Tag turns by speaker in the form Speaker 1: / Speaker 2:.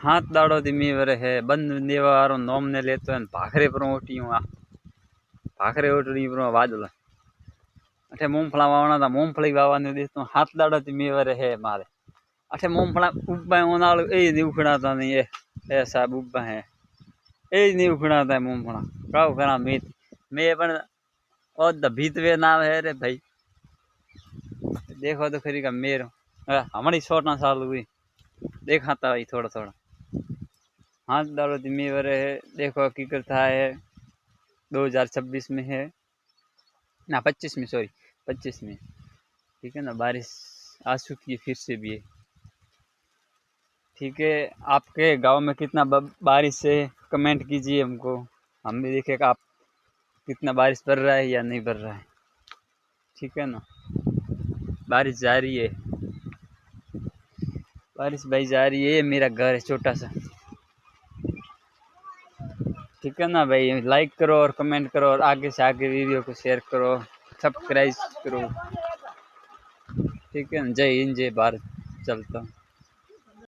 Speaker 1: हाथ दाड़ो थी मी वरे है बंद देवारो नोम ने लेतो है भाखरे पर ओटियो आ भाखरे ओटड़ी पर वादल अठे मूंगफला वावना था मूंगफली वावाने देतो हाथ दाड़ो थी मी वरे है मारे अठे मूंगफला उब्बा ओनाल ए नी उखड़ा था नहीं ए साहब उब्बा है ए नी उखड़ा था मूंगफला काव करा मीत मैं पण ओ द भीतवे नाम है रे भाई देखो तो खरी का मेरो हमारी शॉट ना चालू हुई देखाता भाई थोड़ा थोड़ा हाथ डालो धीमी वरे है देखो हकीकत था है 2026 में है ना 25 में सॉरी 25 में ठीक है ना बारिश आ चुकी है फिर से भी है ठीक है आपके गांव में कितना बारिश है कमेंट कीजिए हमको हम भी देखेगा आप कितना बारिश पड़ रहा है या नहीं पड़ रहा है ठीक है ना बारिश जा रही है बारिश भाई जा रही है मेरा घर है छोटा सा ठीक है ना भाई लाइक करो और कमेंट करो और आगे से आगे वीडियो को शेयर करो सब्सक्राइब करो ठीक है ना जय हिंद जय भारत चलता हूँ।